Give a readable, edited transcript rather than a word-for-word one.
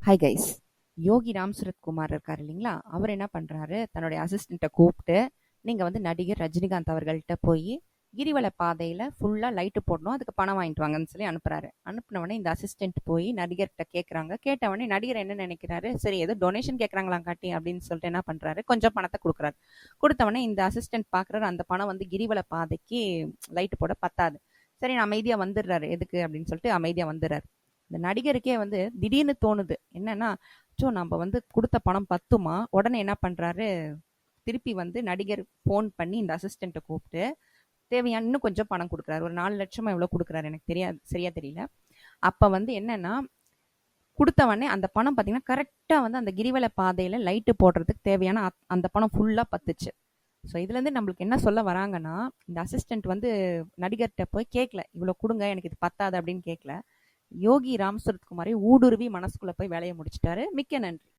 Hi guys. Yogi Ram Suratkumar இருக்கார் இல்லைங்களா, அவர் என்ன பண்ணுறாரு, தன்னுடைய அசிஸ்டண்ட்டை கூப்பிட்டு நீங்கள் வந்து நடிகர் ரஜினிகாந்த் அவர்கள்ட்ட போய் கிரிவல பாதையில் ஃபுல்லாக லைட்டு போடணும், அதுக்கு பணம் வாங்கிட்டு வாங்கன்னு சொல்லி அனுப்புகிறாரு. அனுப்பினவொடனே இந்த அசிஸ்டண்ட் போய் நடிகர்கிட்ட கேட்குறாங்க. கேட்டவொடனே நடிகர் என்ன நினைக்கிறாரு, சரி ஏதோ டொனேஷன் கேட்குறாங்களாம் காட்டி அப்படின்னு சொல்லிட்டு என்ன பண்ணுறாரு, கொஞ்சம் பணத்தை கொடுக்குறாரு. கொடுத்தவொடனே இந்த அசிஸ்டண்ட் பார்க்குறாரு, அந்த பணம் வந்து கிரிவல பாதைக்கு லைட்டு போட பத்தாது. சரி நான் அமைதியாக வந்துடுறாரு, எதுக்கு அப்படின்னு சொல்லிட்டு அமைதியாக வந்துடுறாரு. இந்த நடிகருக்கே வந்து திடீர்னு தோணுது என்னன்னா, நம்ம வந்து கொடுத்த பணம் பத்துமா? உடனே என்ன பண்றாரு, திருப்பி வந்து நடிகர் ஃபோன் பண்ணி இந்த அசிஸ்டண்ட்டை கூப்பிட்டு தேவையான இன்னும் கொஞ்சம் பணம் கொடுக்குறாரு. ஒரு 4 லட்சமா எவ்வளோ கொடுக்குறாரு எனக்கு தெரியாது, சரியா தெரியல. அப்போ வந்து என்னன்னா, கொடுத்தவொடனே அந்த பணம் பார்த்தீங்கன்னா கரெக்டாக வந்து அந்த கிரிவல பாதையில் லைட்டு போடுறதுக்கு தேவையான அந்த பணம் ஃபுல்லாக பத்துச்சு. ஸோ இதுலேருந்து நம்மளுக்கு என்ன சொல்ல வராங்கன்னா, இந்த அசிஸ்டண்ட் வந்து நடிகர்கிட்ட போய் கேட்கல, இவ்வளோ கொடுங்க எனக்கு இது பத்தாது அப்படின்னு கேட்கல. யோகி ராம் சரத்குமாரை ஊடுருவி மனசுக்குள்ள போய் வேலையை முடிச்சிட்டாரு. மிக்க நன்றி.